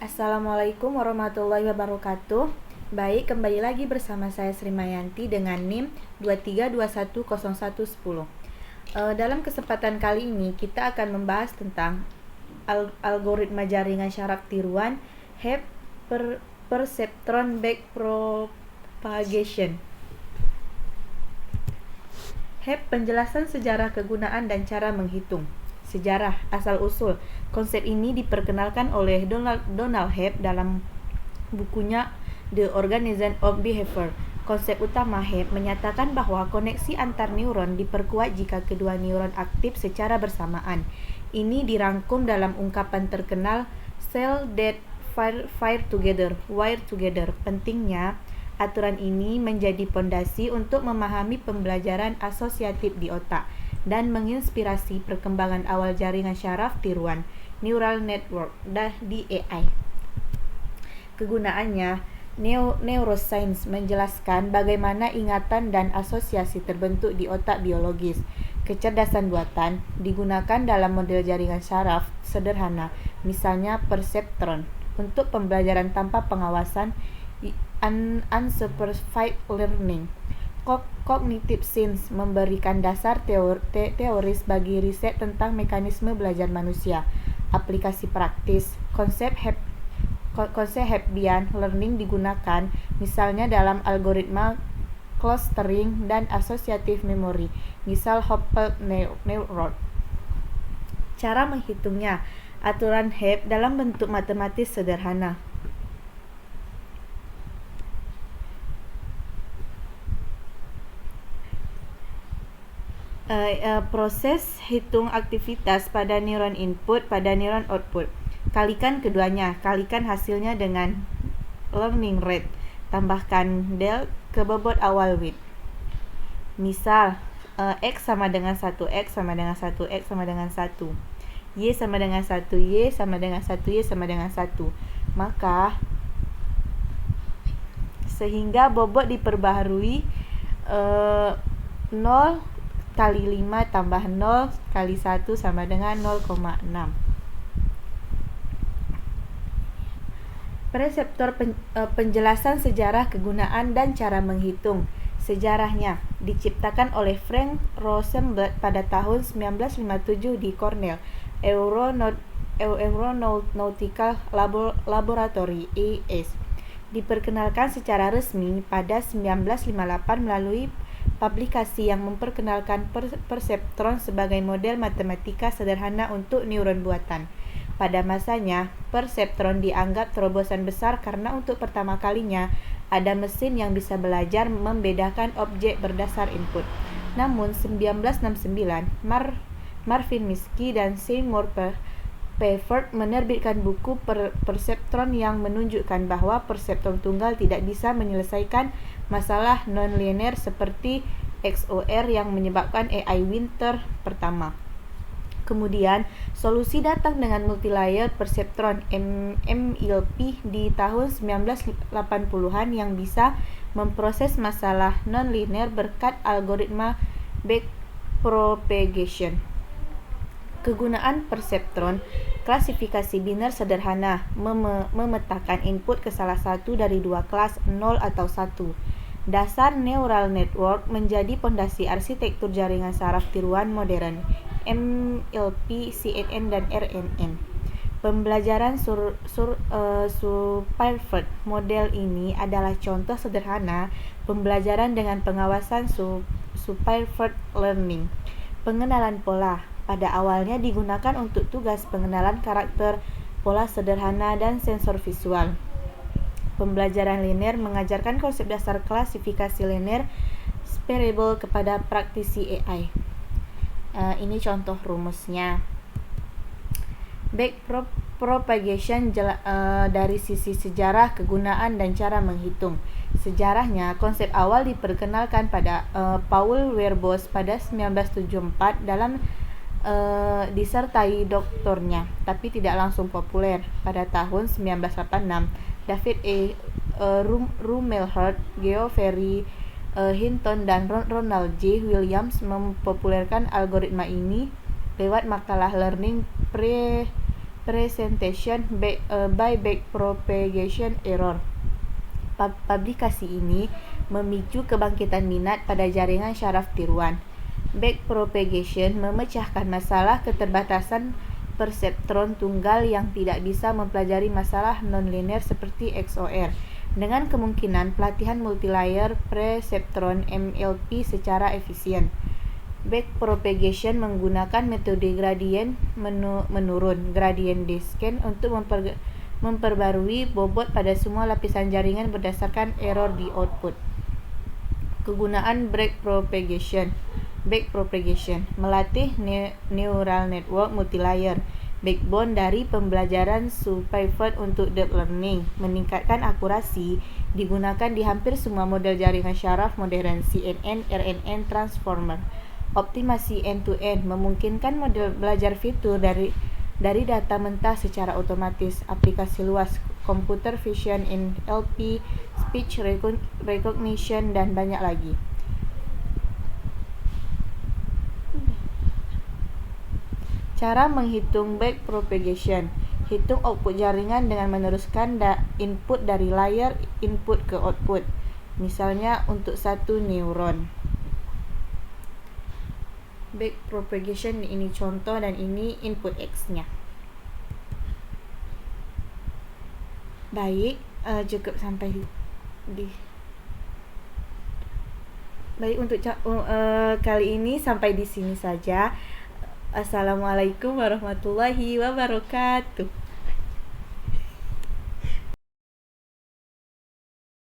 Assalamualaikum warahmatullahi wabarakatuh. Baik, kembali lagi bersama saya Sri Mayanti dengan NIM 23210110. Dalam kesempatan kali ini kita akan membahas tentang algoritma jaringan syaraf tiruan Hebb perceptron backpropagation. Hebb, penjelasan sejarah kegunaan dan cara menghitung. Sejarah asal-usul. Konsep ini diperkenalkan oleh Donald Hebb dalam bukunya The Organism of Behavior. Konsep utama Hebb menyatakan bahwa koneksi antar neuron diperkuat jika kedua neuron aktif secara bersamaan. Ini dirangkum dalam ungkapan terkenal "Cell that wire together". Pentingnya, aturan ini menjadi pondasi untuk memahami pembelajaran asosiatif di otak dan menginspirasi perkembangan awal jaringan syaraf tiruan neural network di AI. Kegunaannya, neuroscience menjelaskan bagaimana ingatan dan asosiasi terbentuk di otak biologis. Kecerdasan buatan digunakan dalam model jaringan syaraf sederhana, misalnya perceptron, untuk pembelajaran tanpa pengawasan unsupervised learning. Cognitive science memberikan dasar teoris bagi riset tentang mekanisme belajar manusia. Aplikasi praktis, konsep Hebbian learning digunakan misalnya dalam algoritma clustering dan associative memory, misal Hopper neuron. Cara menghitungnya, aturan Hebb dalam bentuk matematis sederhana. Proses hitung aktivitas pada neuron input pada neuron output. Kalikan keduanya, kalikan hasilnya dengan learning rate, tambahkan del ke bobot awal weight. Misal, X sama dengan 1, X sama dengan 1, X sama dengan 1, Y sama dengan 1, Y sama dengan 1, Y sama dengan 1. Maka, sehingga bobot diperbaharui 0 kali 5 tambah 0 kali 1 sama dengan 0,6. Perseptor penjelasan sejarah kegunaan dan cara menghitung. Sejarahnya diciptakan oleh Frank Rosenblatt pada tahun 1957 di Cornell Aeronautical Laboratory (AS). Diperkenalkan secara resmi pada 1958 melalui publikasi yang memperkenalkan perseptron sebagai model matematika sederhana untuk neuron buatan. Pada masanya, perseptron dianggap terobosan besar karena untuk pertama kalinya ada mesin yang bisa belajar membedakan objek berdasar input. Namun, 1969, Marvin Minsky dan Seymour Papert menerbitkan buku perseptron yang menunjukkan bahwa perseptron tunggal tidak bisa menyelesaikan masalah non-linear seperti XOR yang menyebabkan AI Winter pertama. Kemudian, solusi datang dengan multilayer perceptron (MLP) di tahun 1980-an yang bisa memproses masalah non-linear berkat algoritma backpropagation. Kegunaan perseptron, klasifikasi biner sederhana, memetakan input ke salah satu dari dua kelas 0 atau 1. Dasar neural network menjadi pondasi arsitektur jaringan saraf tiruan modern, MLP, CNN, dan RNN. Pembelajaran supervised model ini adalah contoh sederhana pembelajaran dengan pengawasan supervised learning. Pengenalan pola pada awalnya digunakan untuk tugas pengenalan karakter, pola sederhana, dan sensor visual. Pembelajaran linear mengajarkan konsep dasar klasifikasi linear separable kepada praktisi AI. Ini contoh rumusnya. Backpropagation dari sisi sejarah, kegunaan, dan cara menghitung. Sejarahnya, konsep awal diperkenalkan pada Paul Werbos pada 1974 dalam disertai doktornya, tapi tidak langsung populer. Pada tahun 1986, David Rumelhart, Geoffrey Hinton, dan Ronald J. Williams mempopulerkan algoritma ini lewat makalah Learning presentation by backpropagation error. Publikasi ini memicu kebangkitan minat pada jaringan syaraf tiruan. Backpropagation memecahkan masalah keterbatasan perseptron tunggal yang tidak bisa mempelajari masalah nonlinear seperti XOR, dengan kemungkinan pelatihan multilayer perseptron MLP secara efisien. Backpropagation menggunakan metode gradien menurun gradient descent untuk memperbarui bobot pada semua lapisan jaringan berdasarkan error di output. Kegunaan backpropagation melatih neural network multilayer backbone dari pembelajaran subpivot untuk deep learning, meningkatkan akurasi, digunakan di hampir semua model jaringan syaraf modern CNN, RNN, transformer. Optimasi end-to-end memungkinkan model belajar fitur dari data mentah secara otomatis, aplikasi luas, computer vision, NLP, speech recognition, dan banyak lagi. Cara menghitung backpropagation. Hitung output jaringan dengan meneruskan input dari layer input ke output. Misalnya untuk satu neuron. Backpropagation ini contoh dan ini input X-nya. Baik, cukup sampai di Baik, untuk kali ini sampai di sini saja. Assalamualaikum warahmatullahi wabarakatuh.